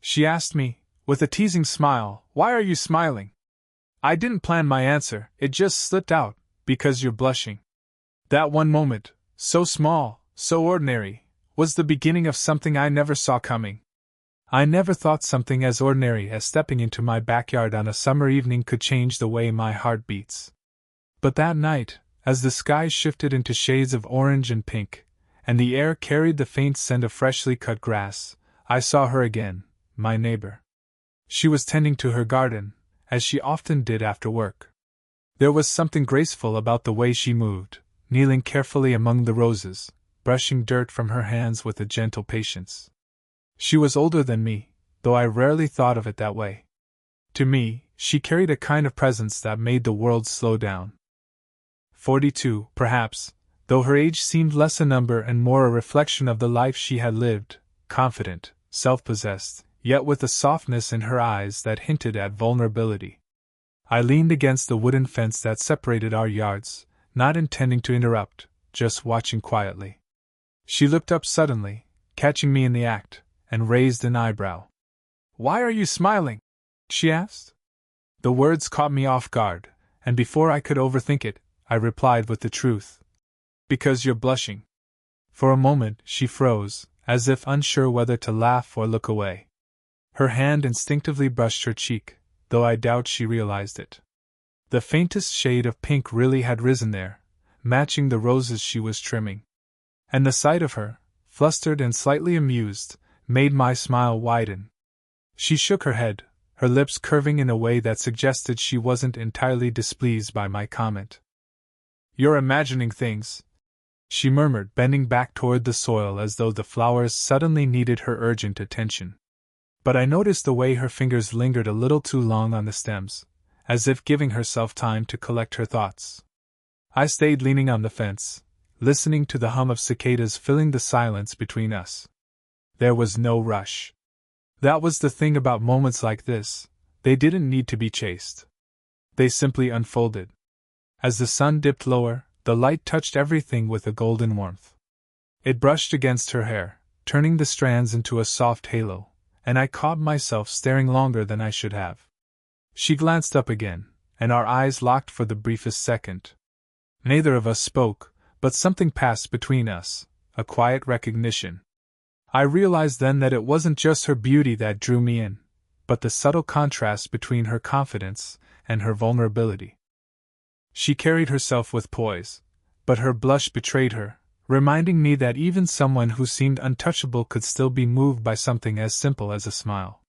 She asked me, with a teasing smile. Why are you smiling? I didn't plan my answer, it just slipped out. Because you're blushing. That one moment, so small, so ordinary, was the beginning of something I never saw coming. I never thought something as ordinary as stepping into my backyard on a summer evening could change the way my heart beats. But that night, as the sky shifted into shades of orange and pink, and the air carried the faint scent of freshly cut grass, I saw her again, my neighbor. She was tending to her garden, as she often did after work. There was something graceful about the way she moved, kneeling carefully among the roses, brushing dirt from her hands with a gentle patience. She was older than me, though I rarely thought of it that way. To me, she carried a kind of presence that made the world slow down. 42, perhaps, though her age seemed less a number and more a reflection of the life she had lived, confident, self-possessed, yet with a softness in her eyes that hinted at vulnerability. I leaned against the wooden fence that separated our yards, not intending to interrupt, just watching quietly. She looked up suddenly, catching me in the act, and raised an eyebrow. "Why are you smiling?" she asked. The words caught me off guard, and before I could overthink it, I replied with the truth. "Because you're blushing." For a moment she froze, as if unsure whether to laugh or look away. Her hand instinctively brushed her cheek, though I doubt she realized it. The faintest shade of pink really had risen there, matching the roses she was trimming. And the sight of her, flustered and slightly amused, made my smile widen. She shook her head, her lips curving in a way that suggested she wasn't entirely displeased by my comment. "You're imagining things," she murmured, bending back toward the soil as though the flowers suddenly needed her urgent attention. But I noticed the way her fingers lingered a little too long on the stems, as if giving herself time to collect her thoughts. I stayed leaning on the fence, listening to the hum of cicadas filling the silence between us. There was no rush. That was the thing about moments like this, they didn't need to be chased. They simply unfolded. As the sun dipped lower, the light touched everything with a golden warmth. It brushed against her hair, turning the strands into a soft halo, and I caught myself staring longer than I should have. She glanced up again, and our eyes locked for the briefest second. Neither of us spoke, but something passed between us, a quiet recognition. I realized then that it wasn't just her beauty that drew me in, but the subtle contrast between her confidence and her vulnerability. She carried herself with poise, but her blush betrayed her, reminding me that even someone who seemed untouchable could still be moved by something as simple as a smile.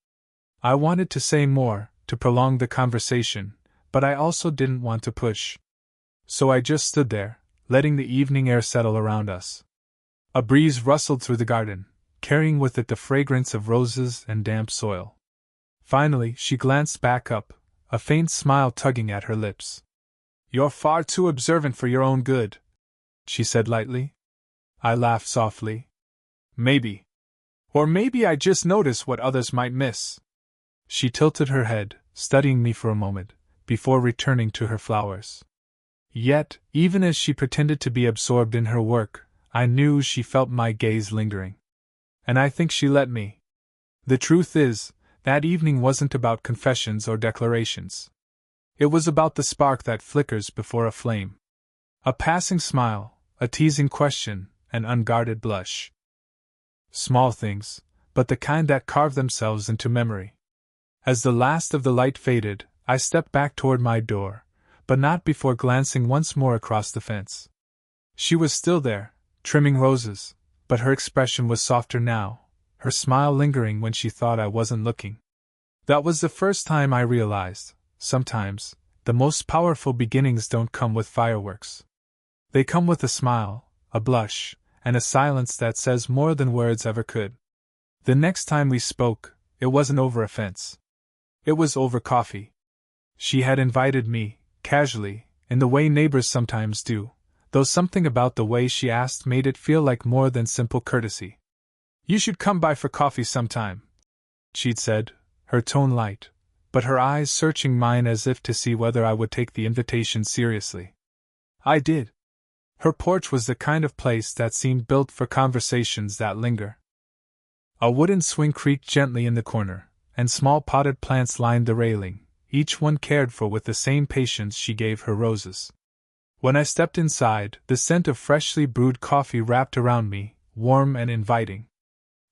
I wanted to say more, to prolong the conversation, but I also didn't want to push. So I just stood there, letting the evening air settle around us. A breeze rustled through the garden, carrying with it the fragrance of roses and damp soil. Finally, she glanced back up, a faint smile tugging at her lips. "You're far too observant for your own good," she said lightly. I laughed softly. "Maybe. Or maybe I just notice what others might miss." She tilted her head, studying me for a moment, before returning to her flowers. Yet, even as she pretended to be absorbed in her work, I knew she felt my gaze lingering. And I think she let me. The truth is, that evening wasn't about confessions or declarations. It was about the spark that flickers before a flame. A passing smile, a teasing question, an unguarded blush. Small things, but the kind that carve themselves into memory. As the last of the light faded, I stepped back toward my door, but not before glancing once more across the fence. She was still there, trimming roses, but her expression was softer now, her smile lingering when she thought I wasn't looking. That was the first time I realized, sometimes, the most powerful beginnings don't come with fireworks. They come with a smile, a blush, and a silence that says more than words ever could. The next time we spoke, it wasn't over a fence. It was over coffee. She had invited me, casually, in the way neighbors sometimes do, though something about the way she asked made it feel like more than simple courtesy. "You should come by for coffee sometime," she'd said, her tone light, but her eyes searching mine as if to see whether I would take the invitation seriously. I did. Her porch was the kind of place that seemed built for conversations that linger. A wooden swing creaked gently in the corner, and small potted plants lined the railing, each one cared for with the same patience she gave her roses. When I stepped inside, the scent of freshly brewed coffee wrapped around me, warm and inviting.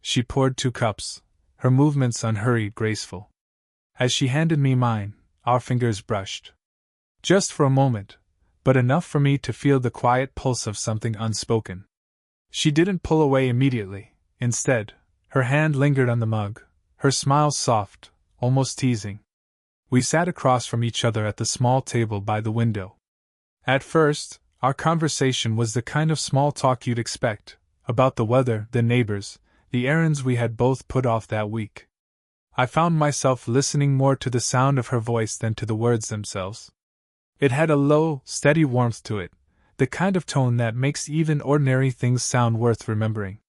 She poured 2 cups, her movements unhurried, graceful. As she handed me mine, our fingers brushed. Just for a moment, but enough for me to feel the quiet pulse of something unspoken. She didn't pull away immediately. Instead, her hand lingered on the mug, her smile soft, almost teasing. We sat across from each other at the small table by the window. At first, our conversation was the kind of small talk you'd expect, about the weather, the neighbors, the errands we had both put off that week. I found myself listening more to the sound of her voice than to the words themselves. It had a low, steady warmth to it, the kind of tone that makes even ordinary things sound worth remembering.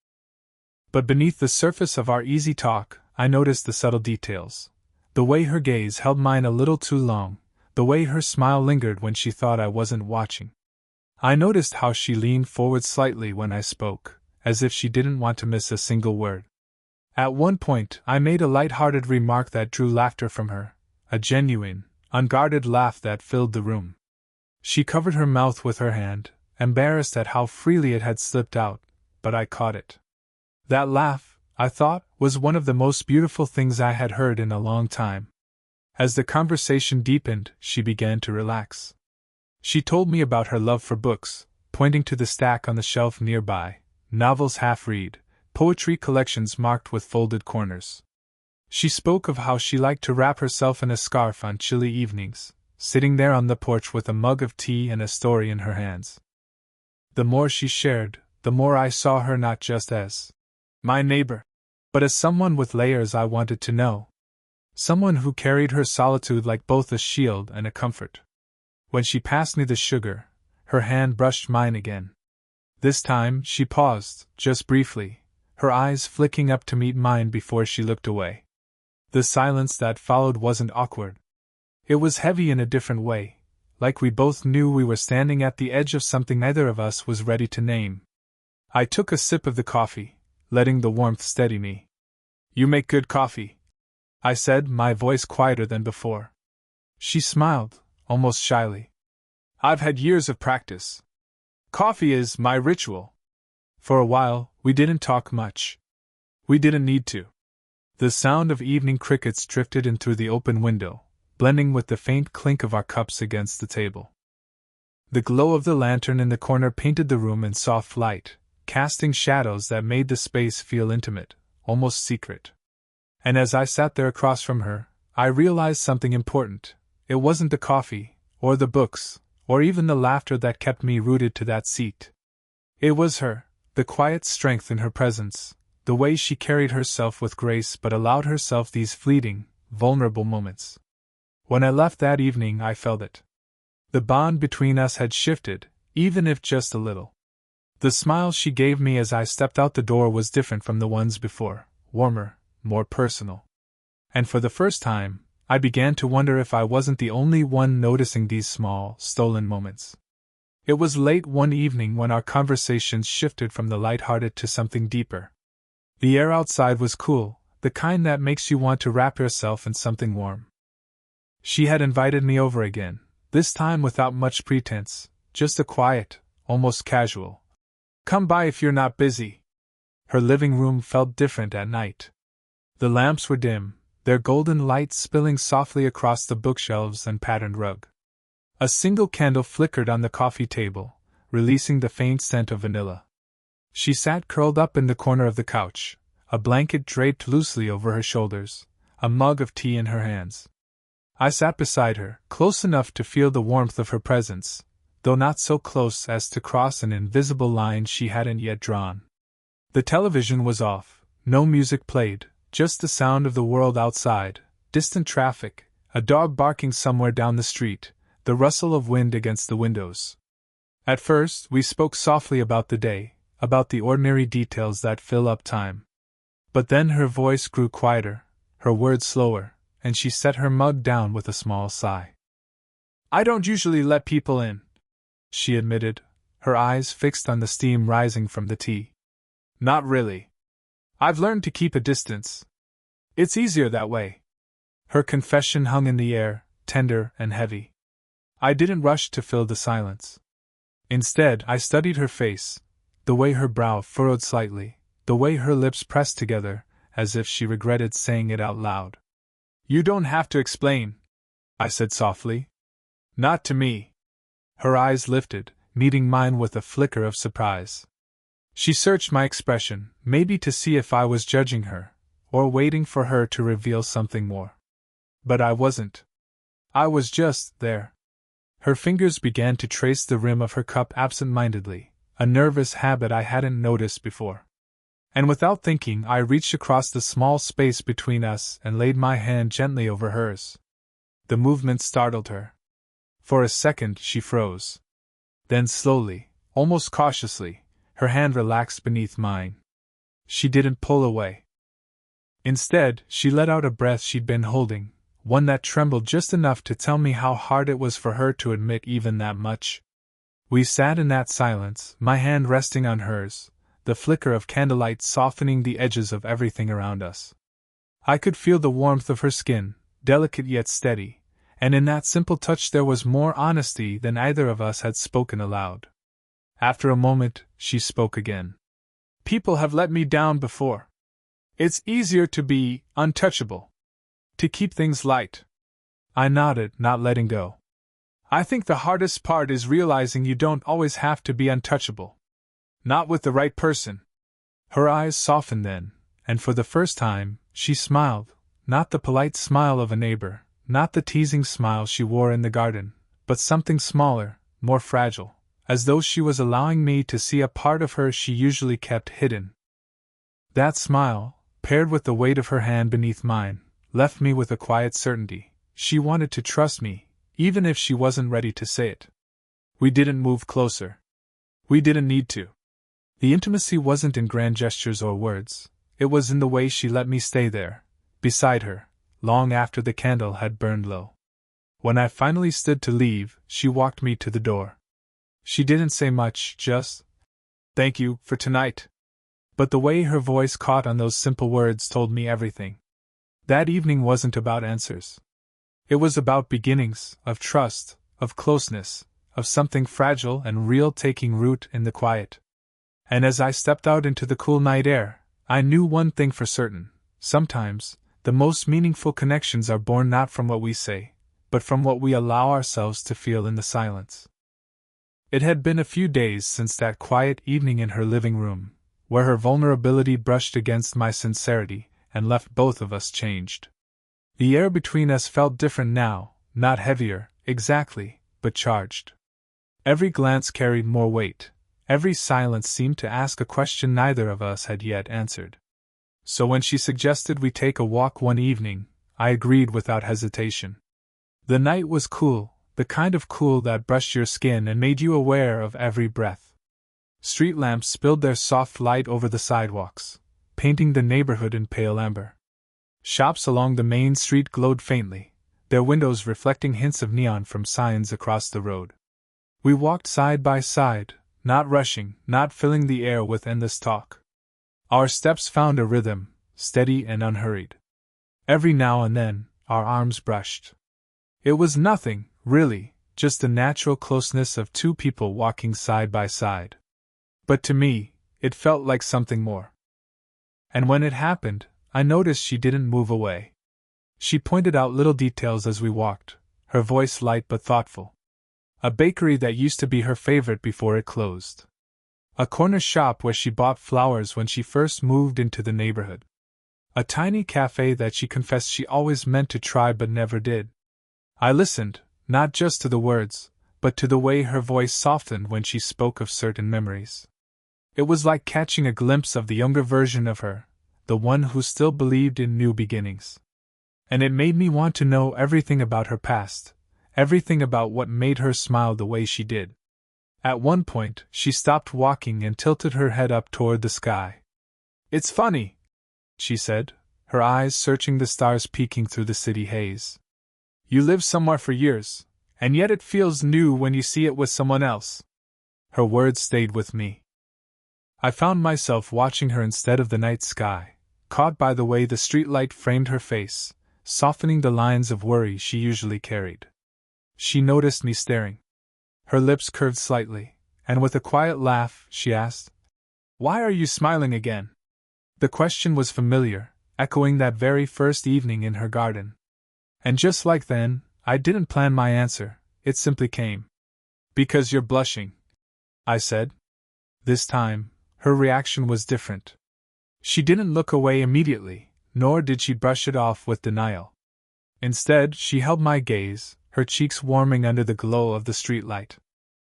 But beneath the surface of our easy talk, I noticed the subtle details. The way her gaze held mine a little too long, the way her smile lingered when she thought I wasn't watching. I noticed how she leaned forward slightly when I spoke, as if she didn't want to miss a single word. At one point, I made a light-hearted remark that drew laughter from her, a genuine, unguarded laugh that filled the room. She covered her mouth with her hand, embarrassed at how freely it had slipped out, but I caught it. That laugh, I thought, was one of the most beautiful things I had heard in a long time. As the conversation deepened, she began to relax. She told me about her love for books, pointing to the stack on the shelf nearby, novels half-read, poetry collections marked with folded corners. She spoke of how she liked to wrap herself in a scarf on chilly evenings, sitting there on the porch with a mug of tea and a story in her hands. The more she shared, the more I saw her not just as my neighbor, but as someone with layers I wanted to know. Someone who carried her solitude like both a shield and a comfort. When she passed me the sugar, her hand brushed mine again. This time she paused, just briefly, her eyes flicking up to meet mine before she looked away. The silence that followed wasn't awkward. It was heavy in a different way, like we both knew we were standing at the edge of something neither of us was ready to name. I took a sip of the coffee, letting the warmth steady me. "You make good coffee," I said, my voice quieter than before. She smiled, almost shyly. "I've had years of practice. Coffee is my ritual." For a while, we didn't talk much. We didn't need to. The sound of evening crickets drifted in through the open window, blending with the faint clink of our cups against the table. The glow of the lantern in the corner painted the room in soft light, casting shadows that made the space feel intimate, almost secret. And as I sat there across from her, I realized something important. It wasn't the coffee, or the books, or even the laughter that kept me rooted to that seat. It was her, the quiet strength in her presence, the way she carried herself with grace but allowed herself these fleeting, vulnerable moments. When I left that evening, I felt it. The bond between us had shifted, even if just a little. The smile she gave me as I stepped out the door was different from the ones before, warmer, more personal. And for the first time, I began to wonder if I wasn't the only one noticing these small, stolen moments. It was late one evening when our conversations shifted from the light-hearted to something deeper. The air outside was cool, the kind that makes you want to wrap yourself in something warm. She had invited me over again, this time without much pretense, just a quiet, almost casual, "Come by if you're not busy." Her living room felt different at night. The lamps were dim, their golden light spilling softly across the bookshelves and patterned rug. A single candle flickered on the coffee table, releasing the faint scent of vanilla. She sat curled up in the corner of the couch, a blanket draped loosely over her shoulders, a mug of tea in her hands. I sat beside her, close enough to feel the warmth of her presence, though not so close as to cross an invisible line she hadn't yet drawn. The television was off, no music played, just the sound of the world outside, distant traffic, a dog barking somewhere down the street, the rustle of wind against the windows. At first, we spoke softly about the day, about the ordinary details that fill up time. But then her voice grew quieter, her words slower, and she set her mug down with a small sigh. "I don't usually let people in," she admitted, her eyes fixed on the steam rising from the tea. "Not really. I've learned to keep a distance. It's easier that way. Her confession hung in the air, tender and heavy. I didn't rush to fill the silence. Instead, I studied her face, the way her brow furrowed slightly, the way her lips pressed together, as if she regretted saying it out loud. You don't have to explain, I said softly. Not to me. Her eyes lifted, meeting mine with a flicker of surprise. She searched my expression, maybe to see if I was judging her, or waiting for her to reveal something more. But I wasn't. I was just there. Her fingers began to trace the rim of her cup absent-mindedly, a nervous habit I hadn't noticed before. And without thinking, I reached across the small space between us and laid my hand gently over hers. The movement startled her. For a second she froze. Then slowly, almost cautiously, her hand relaxed beneath mine. She didn't pull away. Instead, she let out a breath she'd been holding, one that trembled just enough to tell me how hard it was for her to admit even that much. We sat in that silence, my hand resting on hers, the flicker of candlelight softening the edges of everything around us. I could feel the warmth of her skin, delicate yet steady, and in that simple touch there was more honesty than either of us had spoken aloud. After a moment, she spoke again. People have let me down before. It's easier to be untouchable. To keep things light. I nodded, not letting go. I think the hardest part is realizing you don't always have to be untouchable. Not with the right person. Her eyes softened then, and for the first time, she smiled, not the polite smile of a neighbor, not the teasing smile she wore in the garden, but something smaller, more fragile, as though she was allowing me to see a part of her she usually kept hidden. That smile, paired with the weight of her hand beneath mine, left me with a quiet certainty. She wanted to trust me, even if she wasn't ready to say it. We didn't move closer. We didn't need to. The intimacy wasn't in grand gestures or words, it was in the way she let me stay there, beside her, long after the candle had burned low. When I finally stood to leave, she walked me to the door. She didn't say much, just, "Thank you for tonight." But the way her voice caught on those simple words told me everything. That evening wasn't about answers. It was about beginnings, of trust, of closeness, of something fragile and real taking root in the quiet. And as I stepped out into the cool night air, I knew one thing for certain: sometimes, the most meaningful connections are born not from what we say, but from what we allow ourselves to feel in the silence. It had been a few days since that quiet evening in her living room, where her vulnerability brushed against my sincerity and left both of us changed. The air between us felt different now, not heavier, exactly, but charged. Every glance carried more weight, every silence seemed to ask a question neither of us had yet answered. So when she suggested we take a walk one evening, I agreed without hesitation. The night was cool, the kind of cool that brushed your skin and made you aware of every breath. Street lamps spilled their soft light over the sidewalks, painting the neighborhood in pale amber. Shops along the main street glowed faintly, their windows reflecting hints of neon from signs across the road. We walked side by side, not rushing, not filling the air with endless talk. Our steps found a rhythm, steady and unhurried. Every now and then, our arms brushed. It was nothing, really, just the natural closeness of two people walking side by side. But to me, it felt like something more. And when it happened, I noticed she didn't move away. She pointed out little details as we walked, her voice light but thoughtful. A bakery that used to be her favorite before it closed. A corner shop where she bought flowers when she first moved into the neighborhood. A tiny cafe that she confessed she always meant to try but never did. I listened, not just to the words, but to the way her voice softened when she spoke of certain memories. It was like catching a glimpse of the younger version of her, the one who still believed in new beginnings. And it made me want to know everything about her past, everything about what made her smile the way she did. At one point, she stopped walking and tilted her head up toward the sky. "It's funny," she said, her eyes searching the stars peeking through the city haze. "You live somewhere for years, and yet it feels new when you see it with someone else." Her words stayed with me. I found myself watching her instead of the night sky, caught by the way the streetlight framed her face, softening the lines of worry she usually carried. She noticed me staring. Her lips curved slightly, and with a quiet laugh, she asked, "Why are you smiling again?" The question was familiar, echoing that very first evening in her garden. And just like then, I didn't plan my answer, it simply came. "Because you're blushing," I said. This time, her reaction was different. She didn't look away immediately, nor did she brush it off with denial. Instead, she held my gaze, her cheeks warming under the glow of the streetlight.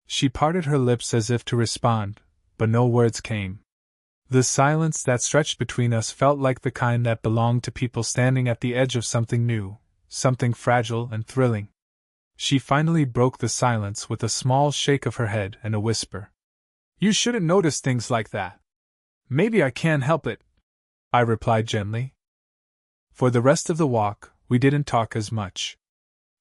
She parted her lips as if to respond, but no words came. The silence that stretched between us felt like the kind that belonged to people standing at the edge of something new, something fragile and thrilling. She finally broke the silence with a small shake of her head and a whisper. "You shouldn't notice things like that." "Maybe I can't help it," I replied gently. For the rest of the walk, we didn't talk as much.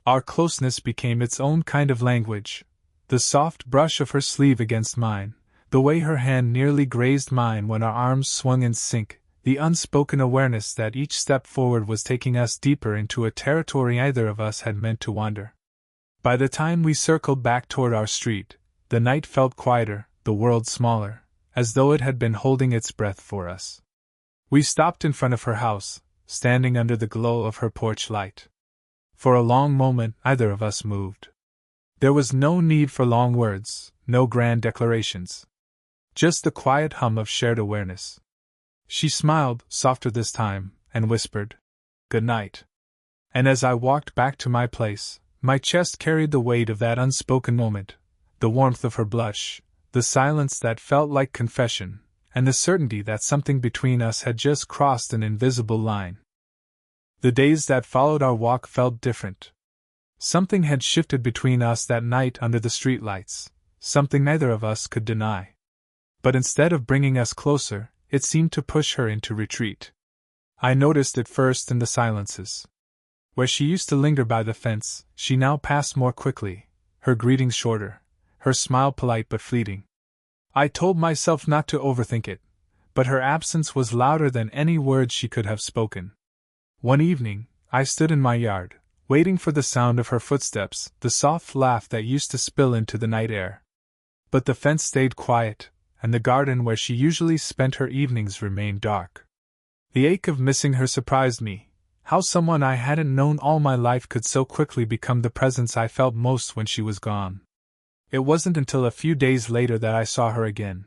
Our closeness became its own kind of language. The soft brush of her sleeve against mine, the way her hand nearly grazed mine when our arms swung in sync, the unspoken awareness that each step forward was taking us deeper into a territory either of us had meant to wander. By the time we circled back toward our street, the night felt quieter, the world smaller, as though it had been holding its breath for us. We stopped in front of her house, standing under the glow of her porch light. For a long moment, neither of us moved. There was no need for long words, no grand declarations. Just the quiet hum of shared awareness. She smiled, softer this time, and whispered, "Good night." And as I walked back to my place, my chest carried the weight of that unspoken moment, the warmth of her blush, the silence that felt like confession, and the certainty that something between us had just crossed an invisible line. The days that followed our walk felt different. Something had shifted between us that night under the streetlights, something neither of us could deny. But instead of bringing us closer, it seemed to push her into retreat. I noticed it first in the silences. Where she used to linger by the fence, she now passed more quickly, her greetings shorter, her smile polite but fleeting. I told myself not to overthink it, but her absence was louder than any words she could have spoken. One evening, I stood in my yard, waiting for the sound of her footsteps, the soft laugh that used to spill into the night air. But the fence stayed quiet, and the garden where she usually spent her evenings remained dark. The ache of missing her surprised me. How someone I hadn't known all my life could so quickly become the presence I felt most when she was gone. It wasn't until a few days later that I saw her again.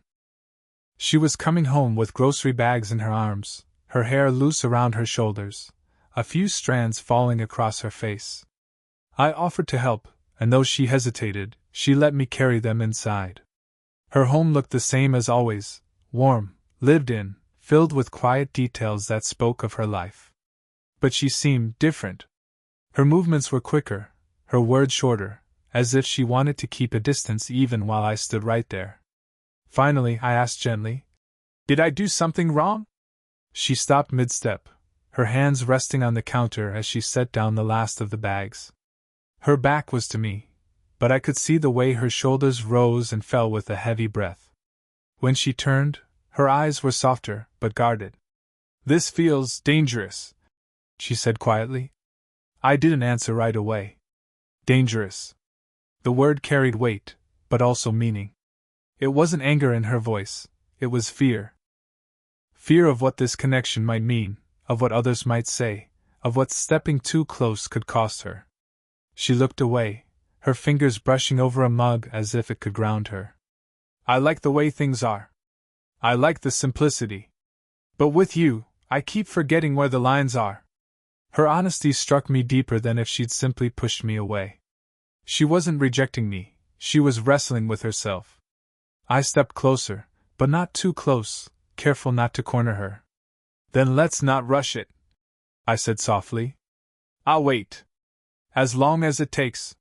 She was coming home with grocery bags in her arms, her hair loose around her shoulders, a few strands falling across her face. I offered to help, and though she hesitated, she let me carry them inside. Her home looked the same as always, warm, lived in, filled with quiet details that spoke of her life. But she seemed different. Her movements were quicker, her words shorter, as if she wanted to keep a distance even while I stood right there. Finally, I asked gently, "Did I do something wrong?" She stopped mid-step, her hands resting on the counter as she set down the last of the bags. Her back was to me, but I could see the way her shoulders rose and fell with a heavy breath. When she turned, her eyes were softer, but guarded. "This feels dangerous," she said quietly. I didn't answer right away. Dangerous. The word carried weight, but also meaning. It wasn't anger in her voice, it was fear. Fear of what this connection might mean, of what others might say, of what stepping too close could cost her. She looked away, her fingers brushing over a mug as if it could ground her. "I like the way things are. I like the simplicity. But with you, I keep forgetting where the lines are." Her honesty struck me deeper than if she'd simply pushed me away. She wasn't rejecting me, she was wrestling with herself. I stepped closer, but not too close, careful not to corner her. "Then let's not rush it," I said softly. "I'll wait. As long as it takes."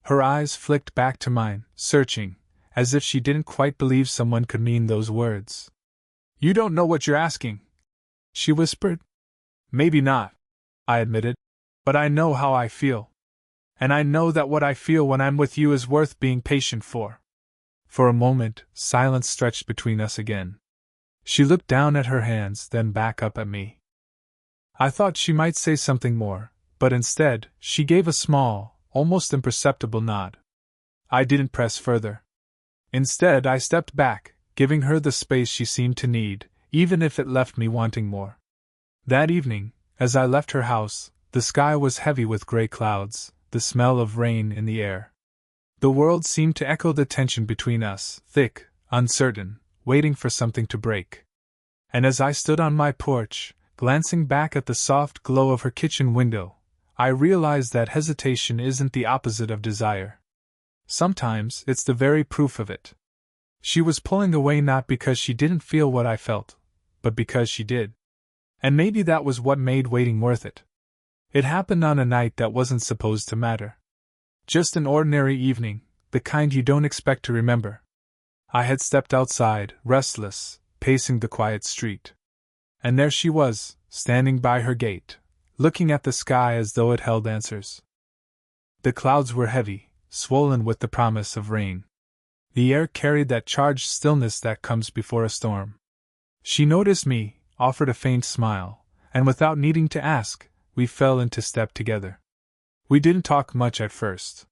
Her eyes flicked back to mine, searching, as if she didn't quite believe someone could mean those words. "You don't know what you're asking," she whispered. "Maybe not," I admitted, "but I know how I feel. And I know that what I feel when I'm with you is worth being patient for." For a moment, silence stretched between us again. She looked down at her hands, then back up at me. I thought she might say something more, but instead, she gave a small, almost imperceptible nod. I didn't press further. Instead, I stepped back, giving her the space she seemed to need, even if it left me wanting more. That evening, as I left her house, the sky was heavy with gray clouds, the smell of rain in the air. The world seemed to echo the tension between us, thick, uncertain, waiting for something to break. And as I stood on my porch, glancing back at the soft glow of her kitchen window, I realized that hesitation isn't the opposite of desire. Sometimes it's the very proof of it. She was pulling away not because she didn't feel what I felt, but because she did. And maybe that was what made waiting worth it. It happened on a night that wasn't supposed to matter. Just an ordinary evening, the kind you don't expect to remember. I had stepped outside, restless, pacing the quiet street. And there she was, standing by her gate, looking at the sky as though it held answers. The clouds were heavy, swollen with the promise of rain. The air carried that charged stillness that comes before a storm. She noticed me, offered a faint smile, and without needing to ask, we fell into step together. We didn't talk much at first.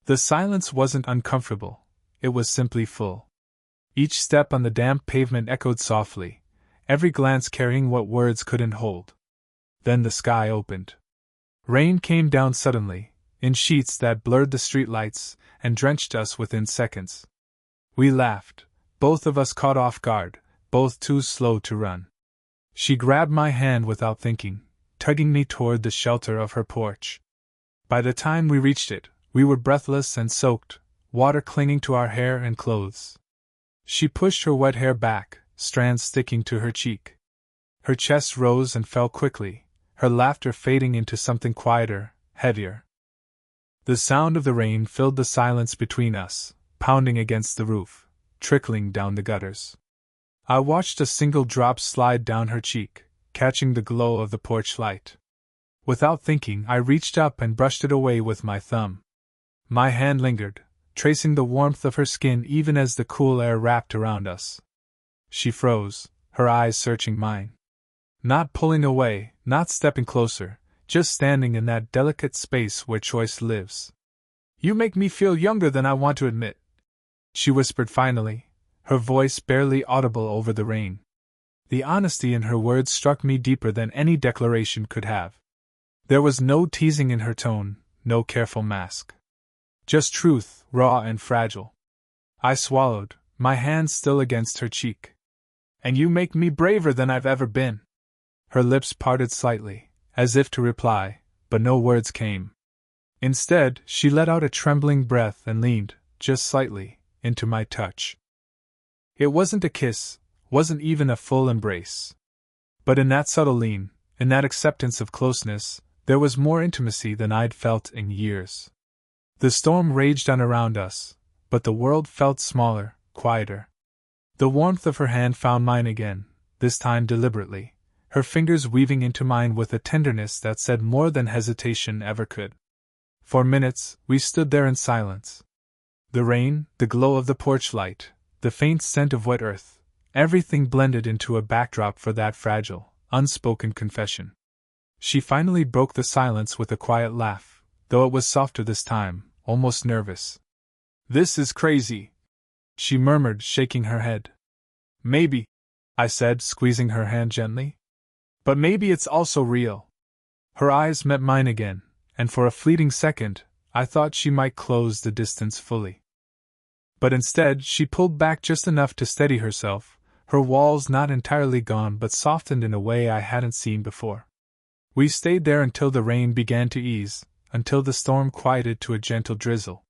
The silence wasn't uncomfortable, it was simply full. Each step on the damp pavement echoed softly, every glance carrying what words couldn't hold. Then the sky opened. Rain came down suddenly, in sheets that blurred the streetlights and drenched us within seconds. We laughed, both of us caught off guard, both too slow to run. She grabbed my hand without thinking, tugging me toward the shelter of her porch. By the time we reached it, we were breathless and soaked, water clinging to our hair and clothes. She pushed her wet hair back, strands sticking to her cheek. Her chest rose and fell quickly, her laughter fading into something quieter, heavier. The sound of the rain filled the silence between us, pounding against the roof, trickling down the gutters. I watched a single drop slide down her cheek, catching the glow of the porch light. Without thinking, I reached up and brushed it away with my thumb. My hand lingered, tracing the warmth of her skin even as the cool air wrapped around us. She froze, her eyes searching mine. Not pulling away, not stepping closer, just standing in that delicate space where choice lives. "You make me feel younger than I want to admit," she whispered finally, her voice barely audible over the rain. The honesty in her words struck me deeper than any declaration could have. There was no teasing in her tone, no careful mask. Just truth, raw and fragile. I swallowed, my hand still against her cheek. "And you make me braver than I've ever been." Her lips parted slightly, as if to reply, but no words came. Instead, she let out a trembling breath and leaned, just slightly, into my touch. It wasn't a kiss, wasn't even a full embrace. But in that subtle lean, in that acceptance of closeness, there was more intimacy than I'd felt in years. The storm raged on around us, but the world felt smaller, quieter. The warmth of her hand found mine again, this time deliberately, her fingers weaving into mine with a tenderness that said more than hesitation ever could. For minutes, we stood there in silence. The rain, the glow of the porch light, the faint scent of wet earth, everything blended into a backdrop for that fragile, unspoken confession. She finally broke the silence with a quiet laugh, though it was softer this time, almost nervous. "This is crazy," she murmured, shaking her head. "Maybe," I said, squeezing her hand gently. "But maybe it's also real." Her eyes met mine again, and for a fleeting second, I thought she might close the distance fully. But instead, she pulled back just enough to steady herself, her walls not entirely gone but softened in a way I hadn't seen before. We stayed there until the rain began to ease, until the storm quieted to a gentle drizzle.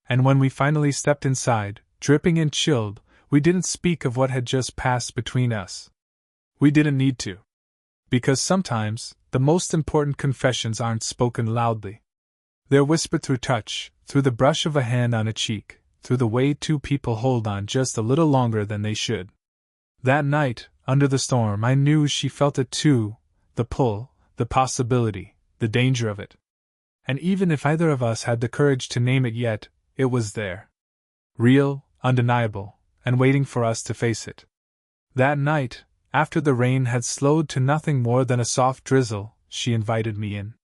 And when we finally stepped inside, dripping and chilled, we didn't speak of what had just passed between us. We didn't need to. Because sometimes, the most important confessions aren't spoken loudly. They're whispered through touch, through the brush of a hand on a cheek, through the way two people hold on just a little longer than they should. That night, under the storm, I knew she felt it too, the pull, the possibility, the danger of it. And even if either of us had the courage to name it yet, it was there. Real, undeniable, and waiting for us to face it. That night, after the rain had slowed to nothing more than a soft drizzle, she invited me in.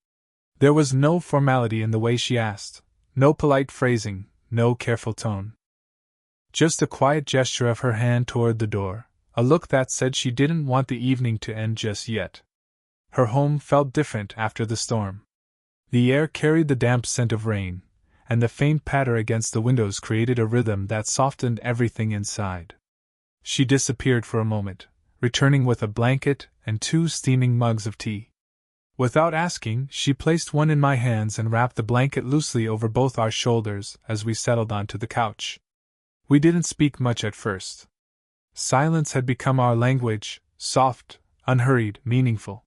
There was no formality in the way she asked, no polite phrasing, no careful tone. Just a quiet gesture of her hand toward the door, a look that said she didn't want the evening to end just yet. Her home felt different after the storm. The air carried the damp scent of rain, and the faint patter against the windows created a rhythm that softened everything inside. She disappeared for a moment, returning with a blanket and 2 steaming mugs of tea. Without asking, she placed one in my hands and wrapped the blanket loosely over both our shoulders as we settled onto the couch. We didn't speak much at first. Silence had become our language, soft, unhurried, meaningful.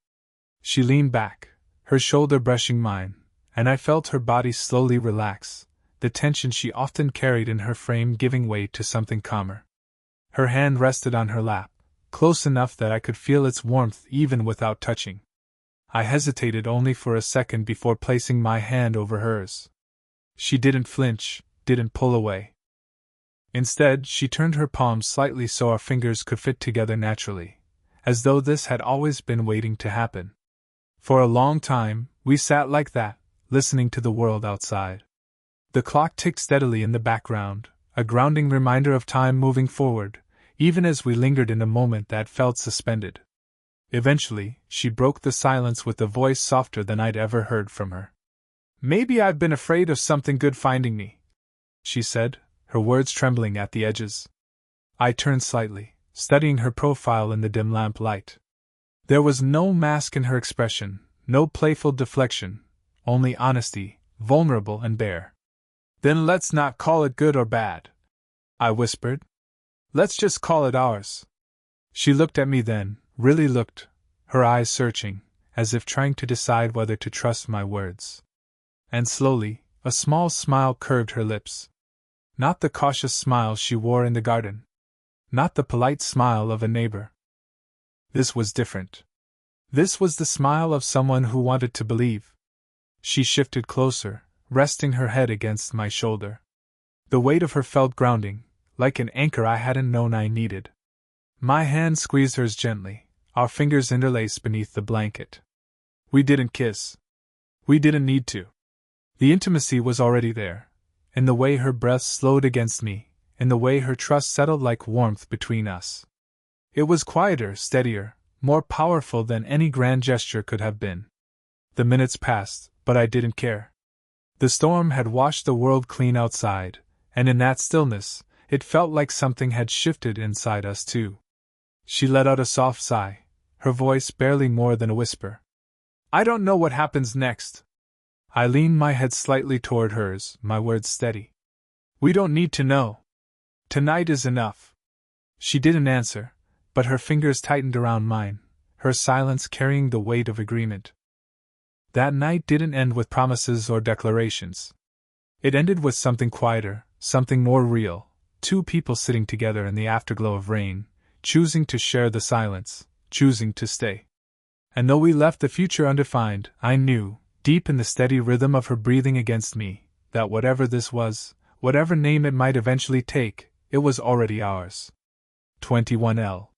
She leaned back, her shoulder brushing mine, and I felt her body slowly relax, the tension she often carried in her frame giving way to something calmer. Her hand rested on her lap, close enough that I could feel its warmth even without touching. I hesitated only for a second before placing my hand over hers. She didn't flinch, didn't pull away. Instead, she turned her palms slightly so our fingers could fit together naturally, as though this had always been waiting to happen. For a long time, we sat like that, listening to the world outside. The clock ticked steadily in the background, a grounding reminder of time moving forward, even as we lingered in a moment that felt suspended. Eventually, she broke the silence with a voice softer than I'd ever heard from her. "Maybe I've been afraid of something good finding me," she said, her words trembling at the edges. I turned slightly, studying her profile in the dim lamp light. There was no mask in her expression, no playful deflection, only honesty, vulnerable and bare. "Then let's not call it good or bad," I whispered. "Let's just call it ours." She looked at me then, really looked, her eyes searching, as if trying to decide whether to trust my words. And slowly, a small smile curved her lips. Not the cautious smile she wore in the garden. Not the polite smile of a neighbor. This was different. This was the smile of someone who wanted to believe. She shifted closer, resting her head against my shoulder. The weight of her felt grounding, like an anchor I hadn't known I needed. My hand squeezed hers gently, our fingers interlaced beneath the blanket. We didn't kiss. We didn't need to. The intimacy was already there, in the way her breath slowed against me, in the way her trust settled like warmth between us. It was quieter, steadier, more powerful than any grand gesture could have been. The minutes passed, but I didn't care. The storm had washed the world clean outside, and in that stillness, it felt like something had shifted inside us too. She let out a soft sigh, her voice barely more than a whisper. "I don't know what happens next." I leaned my head slightly toward hers, my words steady. "We don't need to know. Tonight is enough." She didn't answer, but her fingers tightened around mine, her silence carrying the weight of agreement. That night didn't end with promises or declarations. It ended with something quieter, something more real, 2 people sitting together in the afterglow of rain, choosing to share the silence, choosing to stay. And though we left the future undefined, I knew, deep in the steady rhythm of her breathing against me, that whatever this was, whatever name it might eventually take, it was already ours. 21L